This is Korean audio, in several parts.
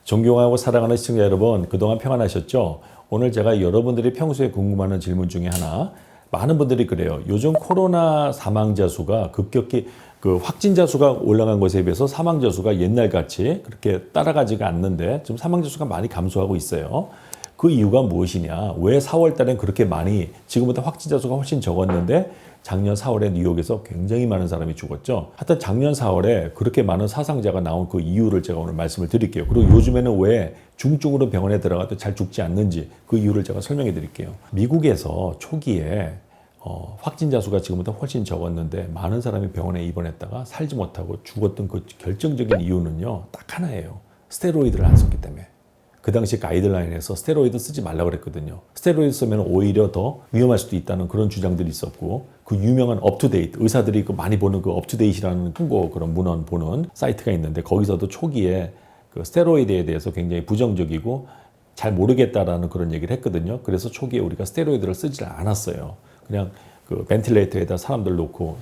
존경하고 사랑하는 시청자 여러분, 그동안 평안하셨죠? 오늘 제가 여러분들이 평소에 궁금해하는 질문 중에 하나, 많은 분들이 그래요. 요즘 코로나 사망자 수가 급격히 확진자 수가 올라간 것에 비해서 사망자 수가 옛날같이 그렇게 따라가지가 않는데 좀 사망자 수가 많이 감소하고 있어요. 그 이유가 무엇이냐? 왜 4월 달엔 그렇게 많이, 지금보다 확진자 수가 훨씬 적었는데 작년 4월에 뉴욕에서 굉장히 많은 사람이 죽었죠. 하여튼 작년 4월에 그렇게 많은 사상자가 나온 그 이유를 제가 오늘 말씀을 드릴게요. 그리고 요즘에는 왜 중증으로 병원에 들어가도 잘 죽지 않는지 그 이유를 제가 설명해 드릴게요. 미국에서 초기에 확진자 수가 지금보다 훨씬 적었는데 많은 사람이 병원에 입원했다가 살지 못하고 죽었던 그 결정적인 이유는요, 딱 하나예요. 스테로이드를 안 썼기 때문에. 그 당시 가이드라인에서 스테로이드 쓰지 말라고 그랬거든요. 스테로이드 쓰면 오히려 더 위험할 수도 있다는 그런 주장들이 있었고, 그 유명한 업투데이트, 의사들이 많이 보는 그 업투데이트라는 홍보 그런 문헌 보는 사이트가 있는데, 거기서도 초기에 그 스테로이드에 대해서 굉장히 부정적이고 잘 모르겠다라는 그런 얘기를 했거든요. 그래서 초기에 우리가 스테로이드를 쓰지 않았어요. 그냥 그 벤틸레이터에다 사람들 놓고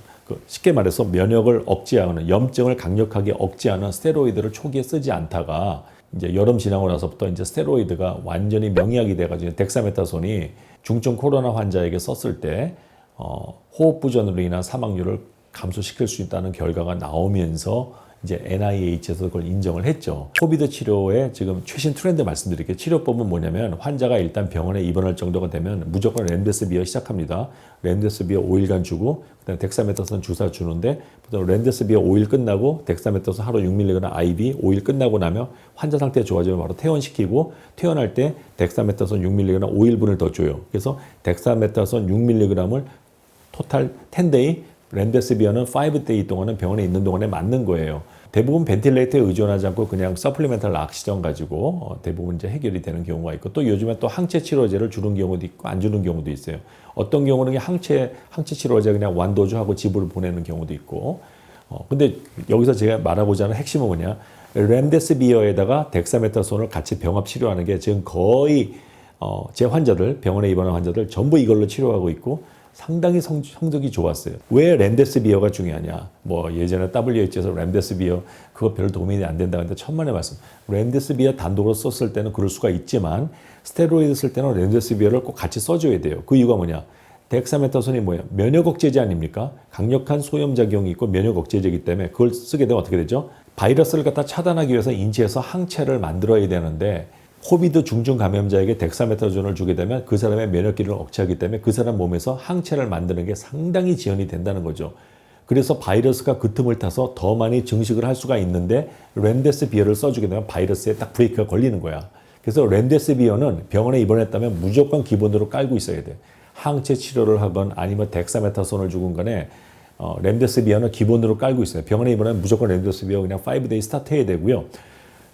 쉽게 말해서 면역을 억제하는, 염증을 강력하게 억제하는 스테로이드를 초기에 쓰지 않다가 이제 여름 지나고 나서부터 이제 스테로이드가 완전히 명약이 돼가지고 덱사메타손이 중증 코로나 환자에게 썼을 때 호흡 부전으로 인한 사망률을 감소시킬 수 있다는 결과가 나오면서 이제 NIH에서 그걸 인정을 했죠. 코비드 치료의 지금 최신 트렌드 말씀드릴게요. 치료법은 뭐냐면 환자가 일단 병원에 입원할 정도가 되면 무조건 렘데스비어 시작합니다. 렘데스비어 5일간 주고 그다음에 덱사메타손 주사 주는데, 보통 렘데스비어 5일 끝나고 덱사메타손 하루 6mg IV 5일 끝나고 나면 환자 상태 좋아지면 바로 퇴원시키고, 퇴원할 때 덱사메타손 6mg 5일분을 더 줘요. 그래서 덱사메타손 6mg을 토탈 10데이, 렘데스비어는 5데이 동안은 병원에 있는 동안에 맞는 거예요. 대부분 벤틸레이터에 의존하지 않고 그냥 서플리멘탈 락시전 가지고 대부분 이제 해결이 되는 경우가 있고, 또 요즘에 또 항체 치료제를 주는 경우도 있고 안 주는 경우도 있어요. 어떤 경우는 그냥 항체 치료제 그냥 완도주하고 집으로 보내는 경우도 있고. 근데 여기서 제가 말하고자 하는 핵심은 뭐냐? 렘데스비어에다가 덱사메타손을 같이 병합 치료하는 게 지금 거의 제 환자들, 병원에 입원한 환자들 전부 이걸로 치료하고 있고 상당히 성적이 좋았어요. 왜 렘데스비어가 중요하냐? 뭐 예전에 WHO에서 렘데스비어 그거 별 도움이 안 된다고 했는데 천만의 말씀. 렘데스비어 단독으로 썼을 때는 그럴 수가 있지만 스테로이드 쓸 때는 렘데스비어를 꼭 같이 써줘야 돼요. 그 이유가 뭐냐? 덱사메타손이 뭐예요? 면역 억제제 아닙니까? 강력한 소염작용이 있고 면역 억제제이기 때문에 그걸 쓰게 되면 어떻게 되죠? 바이러스를 갖다 차단하기 위해서 인체에서 항체를 만들어야 되는데, 코비드 중증 감염자에게 덱사메타손을 주게 되면 그 사람의 면역기를 억제하기 때문에 그 사람 몸에서 항체를 만드는 게 상당히 지연이 된다는 거죠. 그래서 바이러스가 그 틈을 타서 더 많이 증식을 할 수가 있는데, 렘데스비어를 써주게 되면 바이러스에 딱 브레이크가 걸리는 거야. 그래서 렘데스비어는 병원에 입원했다면 무조건 기본으로 깔고 있어야 돼. 항체 치료를 하건 아니면 덱사메타손을 주건 간에 렘데스비어는 기본으로 깔고 있어요. 병원에 입원하면 무조건 렘데스비어 그냥 5데이 스타트 해야 되고요.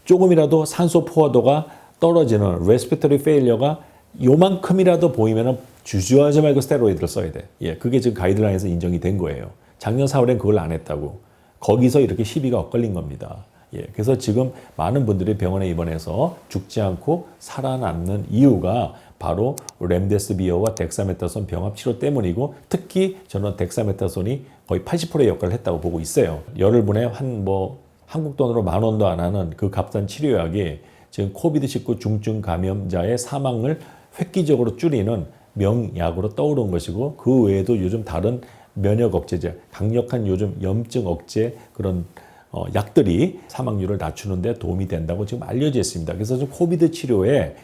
조금이라도 산소 포화도가 떨어지는 레스피터리 페일러가 요만큼이라도 보이면은 주저하지 말고 스테로이드를 써야 돼. 예, 그게 지금 가이드라인에서 인정이 된 거예요. 작년 4월엔 그걸 안 했다고. 거기서 이렇게 시비가 엇갈린 겁니다. 예, 그래서 지금 많은 분들이 병원에 입원해서 죽지 않고 살아남는 이유가 바로 렘데스비어와 덱사메타손 병합 치료 때문이고, 특히 저는 덱사메타손이 거의 80%의 역할을 했다고 보고 있어요. 열흘분에 한국 돈으로 10,000원도 안 하는 그 값싼 치료약이 지금 코비드19 중증 감염자의 사망을 획기적으로 줄이는 명약으로 떠오른 것이고, 그 외에도 요즘 다른 면역 억제제, 강력한 요즘 염증 억제 그런 약들이 사망률을 낮추는 데 도움이 된다고 지금 알려져 있습니다. 그래서 지금 코비드 치료의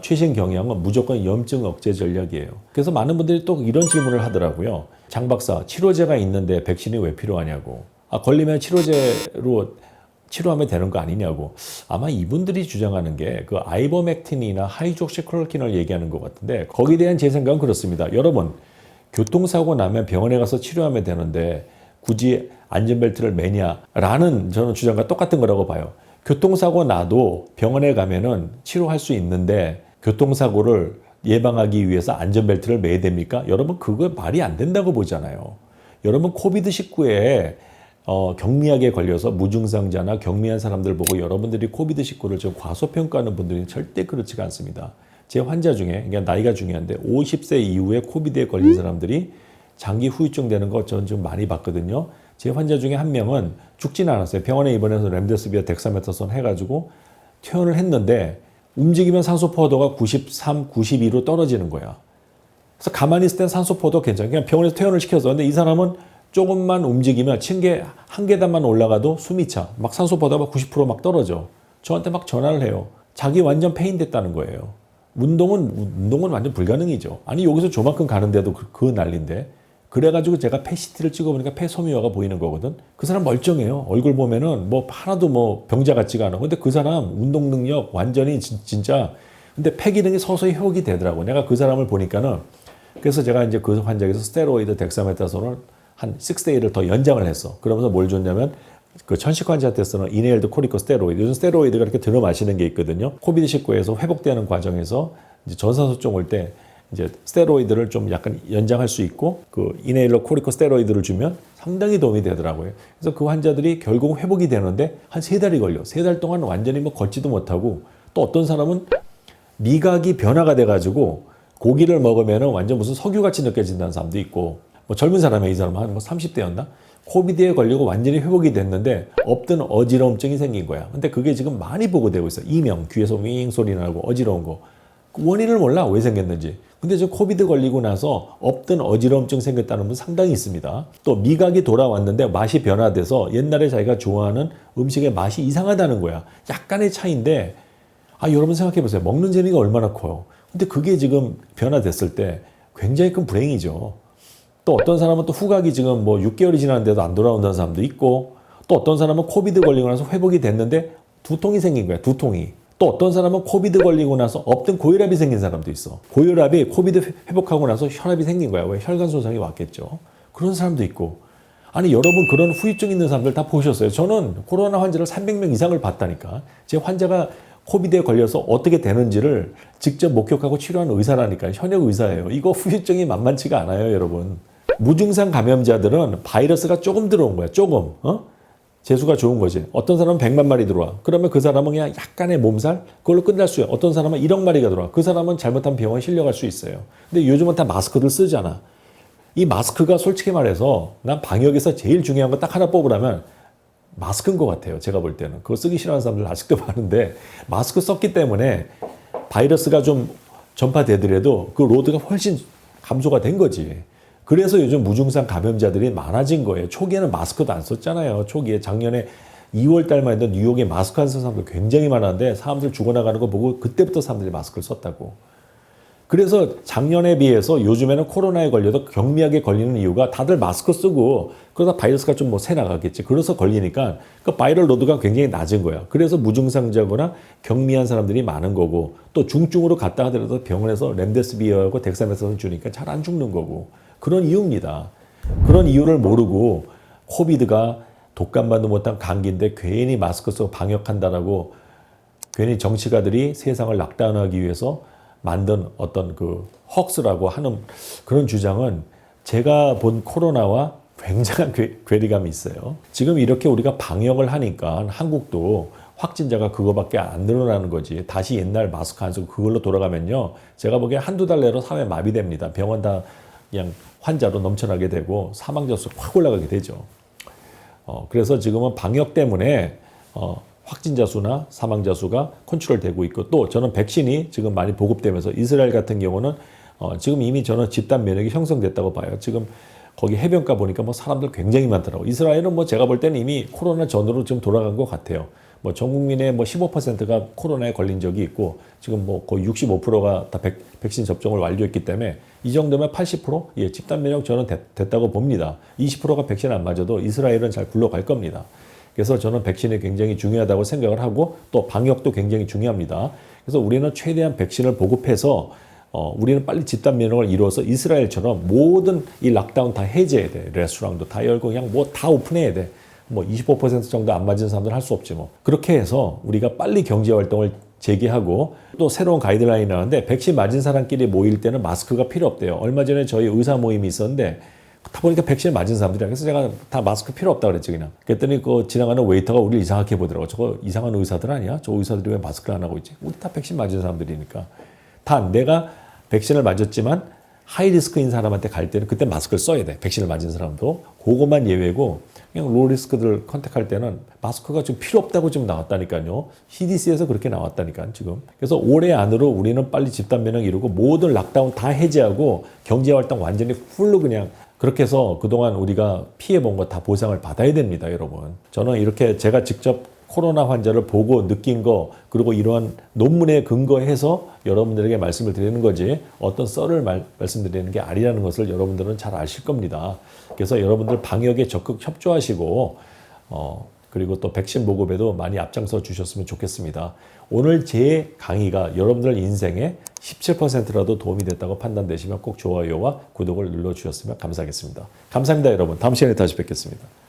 최신 경향은 무조건 염증 억제 전략이에요. 그래서 많은 분들이 또 이런 질문을 하더라고요. 장 박사, 치료제가 있는데 백신이 왜 필요하냐고. 걸리면 치료제로 치료하면 되는 거 아니냐고. 아마 이분들이 주장하는 게 그 아이버맥틴이나 하이드록시클로킨을 얘기하는 것 같은데, 거기에 대한 제 생각은 그렇습니다. 여러분, 교통사고 나면 병원에 가서 치료하면 되는데 굳이 안전벨트를 매냐라는 저는 주장과 똑같은 거라고 봐요. 교통사고 나도 병원에 가면은 치료할 수 있는데 교통사고를 예방하기 위해서 안전벨트를 매야 됩니까? 여러분, 그거 말이 안 된다고 보잖아요. 여러분, 코비드19에 경미하게 걸려서 무증상자나 경미한 사람들 보고 여러분들이 코비드19를 좀 과소평가하는 분들이 절대 그렇지가 않습니다. 제 환자 중에, 그러니까 나이가 중요한데 50세 이후에 코비드에 걸린 사람들이 장기 후유증 되는 거 저는 좀 많이 봤거든요. 제 환자 중에 한 명은 죽지는 않았어요. 병원에 입원해서 렘데스비어 덱사메타손 해가지고 퇴원을 했는데 움직이면 산소 포화도가 93, 92로 떨어지는 거야. 그래서 가만히 있을 땐 산소 포화도 괜찮아. 그냥 병원에서 퇴원을 시켜서. 근데 이 사람은 조금만 움직이면 층계 한 계단만 올라가도 숨이 차. 막 산소 포화도가 90%막 떨어져. 저한테 막 전화를 해요. 자기 완전 폐인됐다는 거예요. 운동은 완전 불가능이죠. 아니 여기서 저만큼 가는데도 그 난리인데. 그래가지고 제가 폐CT를 찍어보니까 폐소미화가 보이는 거거든. 그 사람 멀쩡해요. 얼굴 보면은 뭐 하나도 뭐 병자 같지가 않아. 근데 그 사람 운동 능력 완전히 진짜. 근데 폐 기능이 서서히 회복이 되더라고. 내가 그 사람을 보니까는. 그래서 제가 이제 그 환자에게서 스테로이드 덱사메타손을 한 6데이를 더 연장을 했어. 그러면서 뭘 줬냐면 그 천식 환자한테 쓰는 이네일드 코리코스테로이드. 요즘 스테로이드가 이렇게 들어 마시는 게 있거든요. 코비드19에서 회복되는 과정에서 이제 전산소증 올 때 이제 스테로이드를 좀 약간 연장할 수 있고 그 이네일러 코리코스테로이드를 주면 상당히 도움이 되더라고요. 그래서 그 환자들이 결국 회복이 되는데 한 3달이 걸려. 3달 동안 완전히 뭐 걷지도 못하고 또 어떤 사람은 미각이 변화가 돼가지고 고기를 먹으면 완전 무슨 석유같이 느껴진다는 사람도 있고 뭐 젊은 사람이 이 사람은 한 뭐 30대였나? 코비드에 걸리고 완전히 회복이 됐는데 없던 어지러움증이 생긴 거야. 근데 그게 지금 많이 보고되고 있어. 이명, 귀에서 윙 소리 나고 어지러운 거. 원인을 몰라. 왜 생겼는지. 근데 저 코비드 걸리고 나서 없던 어지러움증 생겼다는 분 상당히 있습니다. 또 미각이 돌아왔는데 맛이 변화돼서 옛날에 자기가 좋아하는 음식의 맛이 이상하다는 거야. 약간의 차이인데 여러분 생각해 보세요. 먹는 재미가 얼마나 커요. 근데 그게 지금 변화됐을 때 굉장히 큰 불행이죠. 또 어떤 사람은 또 후각이 지금 뭐 6개월이 지났는데도 안 돌아온다는 사람도 있고 또 어떤 사람은 코비드 걸리고 나서 회복이 됐는데 두통이 생긴 거야. 두통이. 또 어떤 사람은 코비드 걸리고 나서 없던 고혈압이 생긴 사람도 있어. 고혈압이 코비드 회복하고 나서 혈압이 생긴 거야. 왜? 혈관 손상이 왔겠죠. 그런 사람도 있고. 아니 여러분 그런 후유증 있는 사람들 다 보셨어요. 저는 코로나 환자를 300명 이상을 봤다니까. 제 환자가 코비드에 걸려서 어떻게 되는지를 직접 목격하고 치료하는 의사라니까요. 현역 의사예요. 이거 후유증이 만만치가 않아요, 여러분. 무증상 감염자들은 바이러스가 조금 들어온 거야. 조금. 재수가 좋은 거지. 어떤 사람은 100만 마리 들어와. 그러면 그 사람은 그냥 약간의 몸살? 그걸로 끝날 수 있어요. 어떤 사람은 1억 마리가 들어와. 그 사람은 잘못하면 병원에 실려갈 수 있어요. 근데 요즘은 다 마스크들 쓰잖아. 이 마스크가 솔직히 말해서 난 방역에서 제일 중요한 거 딱 하나 뽑으라면 마스크인 것 같아요. 제가 볼 때는. 그거 쓰기 싫어하는 사람들 아직도 많은데 마스크 썼기 때문에 바이러스가 좀 전파되더라도 그 로드가 훨씬 감소가 된 거지. 그래서 요즘 무증상 감염자들이 많아진 거예요. 초기에는 마스크도 안 썼잖아요. 초기에 작년에 2월 달만 해도 뉴욕에 마스크 안 쓴 사람들 굉장히 많았는데 사람들 죽어나가는 거 보고 그때부터 사람들이 마스크를 썼다고. 그래서 작년에 비해서 요즘에는 코로나에 걸려도 경미하게 걸리는 이유가 다들 마스크 쓰고 그러다 바이러스가 좀 뭐 새 나가겠지. 그래서 걸리니까 그 바이럴 로드가 굉장히 낮은 거야. 그래서 무증상자거나 경미한 사람들이 많은 거고 또 중증으로 갔다 하더라도 병원에서 렘데스비어하고 덱사메타손 주니까 잘 안 죽는 거고. 그런 이유입니다. 그런 이유를 모르고 코비드가 독감만도 못한 감기인데 괜히 마스크 쓰고 방역한다라고 괜히 정치가들이 세상을 락다운하기 위해서 만든 어떤 그 헉스라고 하는 그런 주장은 제가 본 코로나와 굉장한 괴리감이 있어요. 지금 이렇게 우리가 방역을 하니까 한국도 확진자가 그거밖에 안 늘어나는 거지. 다시 옛날 마스크 안 쓰고 그걸로 돌아가면요. 제가 보기에 한두 달 내로 사회 마비됩니다. 병원 다 그냥 환자로 넘쳐나게 되고 사망자 수 확 올라가게 되죠. 그래서 지금은 방역 때문에 확진자 수나 사망자 수가 컨트롤되고 있고 또 저는 백신이 지금 많이 보급되면서 이스라엘 같은 경우는 지금 이미 저는 집단 면역이 형성됐다고 봐요. 지금 거기 해변가 보니까 뭐 사람들 굉장히 많더라고요. 이스라엘은 뭐 제가 볼 때는 이미 코로나 전으로 좀 돌아간 것 같아요. 뭐 전 국민의 뭐 15%가 코로나에 걸린 적이 있고 지금 뭐 거의 65%가 다 백신 접종을 완료했기 때문에 이 정도면 80%? 예, 집단 면역 저는 됐다고 봅니다. 20%가 백신 안 맞아도 이스라엘은 잘 굴러갈 겁니다. 그래서 저는 백신이 굉장히 중요하다고 생각을 하고 또 방역도 굉장히 중요합니다. 그래서 우리는 최대한 백신을 보급해서 우리는 빨리 집단 면역을 이루어서 이스라엘처럼 모든 이 락다운 다 해제해야 돼. 레스토랑도 다 열고 그냥 뭐 다 오픈해야 돼. 뭐 25% 정도 안 맞은 사람들 할 수 없지 뭐. 그렇게 해서 우리가 빨리 경제 활동을 재개하고 또 새로운 가이드라인이 나왔는데 백신 맞은 사람끼리 모일 때는 마스크가 필요 없대요. 얼마 전에 저희 의사 모임이 있었는데 다 보니까 백신 맞은 사람들이야. 그래서 제가 다 마스크 필요 없다 그랬지 그냥. 그랬더니 그 지나가는 웨이터가 우리를 이상하게 보더라고. 저거 이상한 의사들 아니야? 저 의사들이 왜 마스크를 안 하고 있지? 우리 다 백신 맞은 사람들이니까. 단 내가 백신을 맞았지만 하이리스크인 사람한테 갈 때는 그때 마스크를 써야 돼. 백신을 맞은 사람도. 그것만 예외고 그냥 로리스크들 컨택할 때는 마스크가 좀 필요 없다고 지금 나왔다니까요. CDC에서 그렇게 나왔다니까요, 지금. 그래서 올해 안으로 우리는 빨리 집단 면역 이루고 모든 락다운 다 해제하고 경제 활동 완전히 풀로 그냥 그렇게 해서 그동안 우리가 피해 본 거 다 보상을 받아야 됩니다, 여러분. 저는 이렇게 제가 직접 코로나 환자를 보고 느낀 거 그리고 이러한 논문에 근거해서 여러분들에게 말씀을 드리는 거지 어떤 썰을 말씀드리는 게 아니라는 것을 여러분들은 잘 아실 겁니다. 그래서 여러분들 방역에 적극 협조하시고 그리고 또 백신 보급에도 많이 앞장서 주셨으면 좋겠습니다. 오늘 제 강의가 여러분들 인생에 17%라도 도움이 됐다고 판단되시면 꼭 좋아요와 구독을 눌러주셨으면 감사하겠습니다. 감사합니다, 여러분. 다음 시간에 다시 뵙겠습니다.